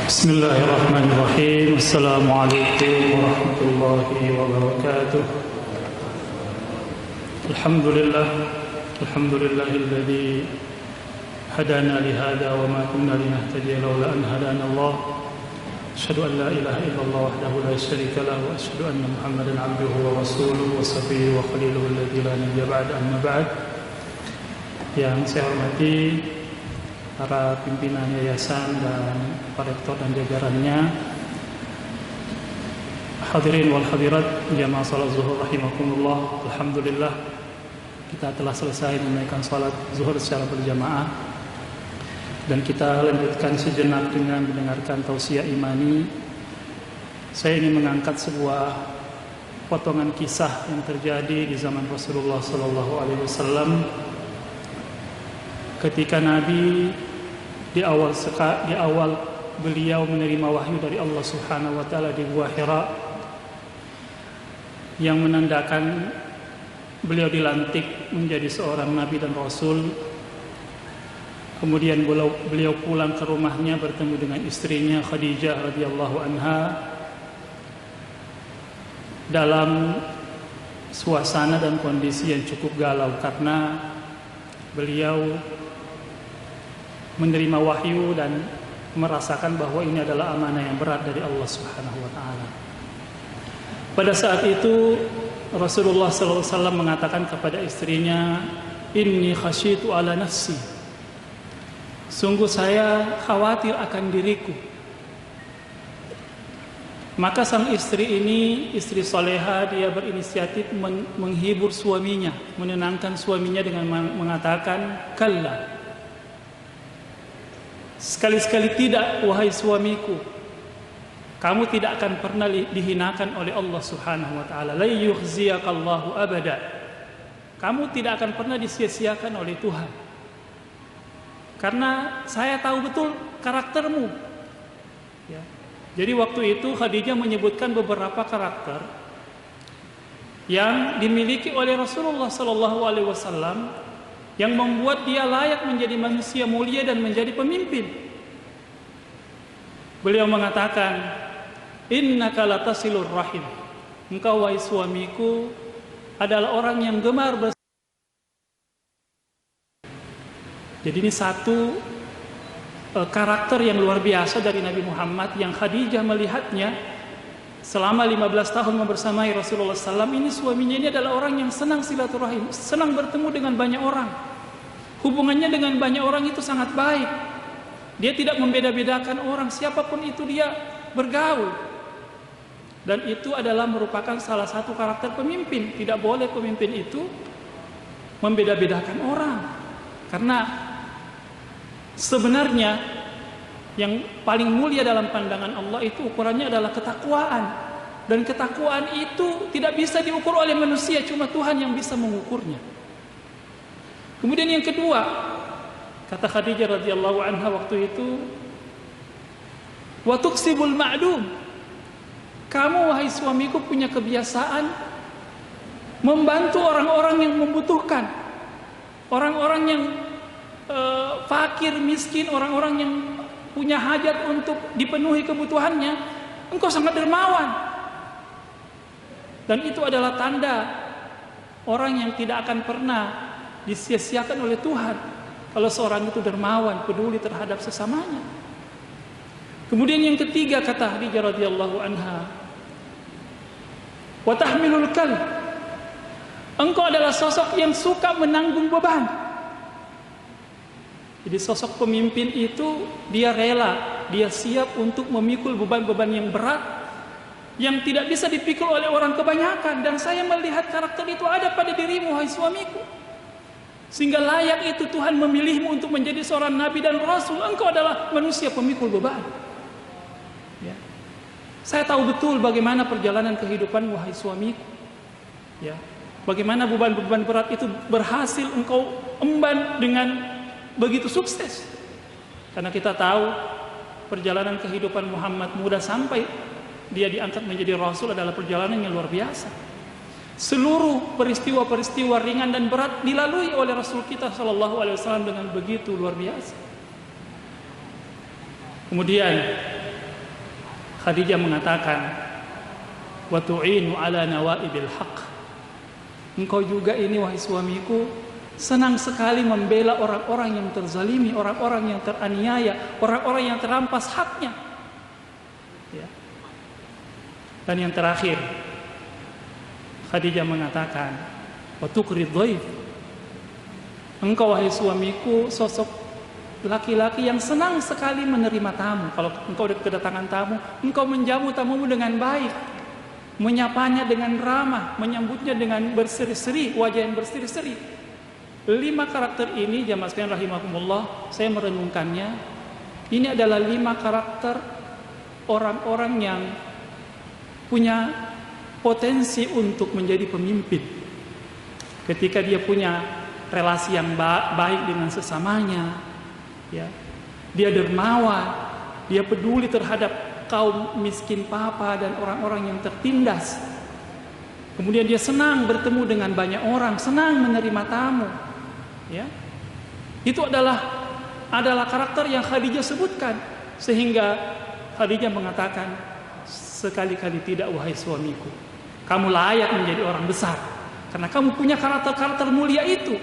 Bismillahirrahmanirrahim. Assalamualaikum warahmatullahi wabarakatuh. Alhamdulillahilladzi hadana li hadza wa ma kunna linahtadiya laula an hadana Allah. Asyhadu an la ilaha illallah wahdahu la syarika lahu wa asyhadu anna Muhammadan 'abduhu wa rasuluhu wa safiyyuhu wa khaliluhu alladzi la nabiyya ba'da, amma ba'd. Yang saya hormati para pimpinan yayasan dan para rektor dan jajarannya, hadirin wal hadirat jamaah salat zuhur rahimakumullah. Alhamdulillah kita telah selesai menunaikan salat zuhur secara berjamaah dan kita lanjutkan sejenak dengan mendengarkan tausiah imani. Saya ingin mengangkat sebuah potongan kisah yang terjadi di zaman Rasulullah SAW ketika Nabi di awal beliau menerima wahyu dari Allah Subhanahu wa taala di Gua Hira yang menandakan beliau dilantik menjadi seorang nabi dan rasul. Kemudian beliau pulang ke rumahnya bertemu dengan istrinya Khadijah radhiyallahu anha dalam suasana dan kondisi yang cukup galau karena beliau menerima wahyu dan merasakan bahwa ini adalah amanah yang berat dari Allah Subhanahu wa taala. Pada saat itu Rasulullah SAW mengatakan kepada istrinya, "Inni khasyitu ala nafsi." Sungguh saya khawatir akan diriku. Maka sang istri ini, istri soleha, dia berinisiatif menghibur suaminya, menenangkan suaminya dengan mengatakan, "Kalla, sekali-sekali tidak, wahai suamiku. Kamu tidak akan pernah dihinakan oleh Allah Subhanahu wa taala. La yukhziyakallahu abada." Kamu tidak akan pernah disia-siakan oleh Tuhan. Karena saya tahu betul karaktermu. Ya. Jadi waktu itu Khadijah menyebutkan beberapa karakter yang dimiliki oleh Rasulullah SAW yang membuat dia layak menjadi manusia mulia dan menjadi pemimpin. Beliau mengatakan, "Innaka latasilur rahim." Engkau wahai suamiku adalah orang yang gemar Jadi ini satu karakter yang luar biasa dari Nabi Muhammad yang Khadijah melihatnya selama 15 tahun membersamai Rasulullah SAW. Ini suaminya ini adalah orang yang senang silaturahim, senang bertemu dengan banyak orang. Hubungannya dengan banyak orang itu sangat baik. Dia tidak membeda-bedakan orang, siapapun itu dia bergaul. Dan itu adalah merupakan salah satu karakter pemimpin. Tidak boleh pemimpin itu membeda-bedakan orang. Karena sebenarnya yang paling mulia dalam pandangan Allah itu ukurannya adalah ketakwaan. Dan ketakwaan itu tidak bisa diukur oleh manusia, cuma Tuhan yang bisa mengukurnya. Kemudian yang kedua, kata Khadijah radhiyallahu anha waktu itu, "Wa tuksibul ma'dum." Kamu wahai suamiku punya kebiasaan membantu orang-orang yang membutuhkan. Orang-orang yang fakir, miskin, orang-orang yang punya hajat untuk dipenuhi kebutuhannya, engkau sangat dermawan. Dan itu adalah tanda orang yang tidak akan pernah disia-siakan oleh Tuhan. Kalau seorang itu dermawan, peduli terhadap sesamanya. Kemudian yang ketiga kata Khadijah radhiyallahu anha, "Wa tahmilul kal." Engkau adalah sosok yang suka menanggung beban. Jadi sosok pemimpin itu dia rela, dia siap untuk memikul beban-beban yang berat yang tidak bisa dipikul oleh orang kebanyakan. Dan saya melihat karakter itu ada pada dirimu wahai suamiku, sehingga layak itu Tuhan memilihmu untuk menjadi seorang nabi dan rasul. Engkau adalah manusia pemikul beban. Ya. Saya tahu betul bagaimana perjalanan kehidupan wahai suamiku. Ya. Bagaimana beban-beban berat itu berhasil engkau emban dengan begitu sukses. Karena kita tahu perjalanan kehidupan Muhammad muda sampai dia diangkat menjadi rasul adalah perjalanan yang luar biasa. Seluruh peristiwa-peristiwa ringan dan berat dilalui oleh Rasul kita Shallallahu Alaihi Wasallam dengan begitu luar biasa. Kemudian Khadijah mengatakan, wa tu'inu ala nawaibil haq. Engkau juga ini wahai suamiku senang sekali membela orang-orang yang terzalimi, orang-orang yang teraniaya, orang-orang yang terampas haknya. Ya. Dan yang terakhir, Khadijah mengatakan, wa tuqrid dhaif. Engkau wahai suamiku sosok laki-laki yang senang sekali menerima tamu. Kalau engkau kedatangan tamu, engkau menjamu tamumu dengan baik, menyapanya dengan ramah, menyambutnya dengan berseri-seri, wajah yang berseri-seri. 5 karakter ini, jamaah sekalian rahimakumullah, saya merenungkannya. Ini adalah 5 karakter orang-orang yang punya potensi untuk menjadi pemimpin. Ketika dia punya relasi yang baik dengan sesamanya, ya, dia dermawan, dia peduli terhadap kaum miskin papa dan orang-orang yang tertindas. Kemudian dia senang bertemu dengan banyak orang, senang menerima tamu. Ya, itu adalah karakter yang Khadijah sebutkan, sehingga Khadijah mengatakan, sekali-kali tidak wahai suamiku, kamu layak menjadi orang besar karena kamu punya karakter-karakter mulia itu.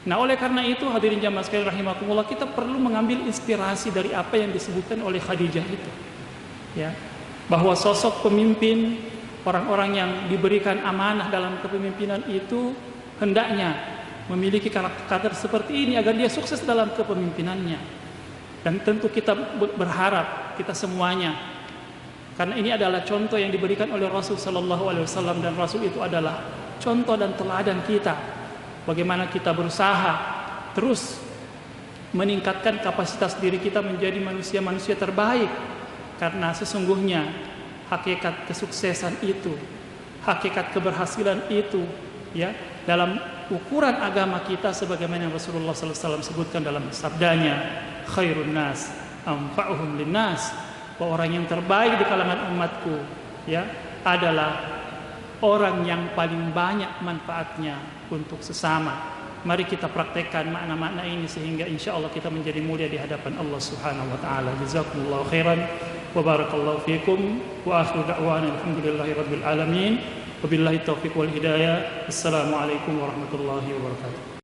Nah, oleh karena itu hadirin jamaah sekalian rahimakumullah, kita perlu mengambil inspirasi dari apa yang disebutkan oleh Khadijah itu. Ya, bahwa sosok pemimpin, orang-orang yang diberikan amanah dalam kepemimpinan itu hendaknya memiliki karakter seperti ini agar dia sukses dalam kepemimpinannya. Dan tentu kita berharap, kita semuanya, karena ini adalah contoh yang diberikan oleh Rasul sallallahu alaihi wasallam, dan Rasul itu adalah contoh dan teladan kita. Bagaimana kita berusaha terus meningkatkan kapasitas diri kita menjadi manusia-manusia terbaik. Karena sesungguhnya hakikat kesuksesan itu, hakikat keberhasilan itu, ya, dalam ukuran agama kita sebagaimana yang Rasulullah sallallahu alaihi wasallam sebutkan dalam sabdanya, khairun nas anfa'uhum linnas, bahwa orang yang terbaik di kalangan umatku, ya, adalah orang yang paling banyak manfaatnya untuk sesama. Mari kita praktekkan makna-makna ini sehingga insya Allah kita menjadi mulia di hadapan Allah Subhanahu wa taala. Jazakumullahu khairan wa barakallahu fikum wa akhiru da'wana alhamdulillahi rabbil alamin. Wabillahi taufiq wal hidayah. Assalamualaikum warahmatullahi wabarakatuh.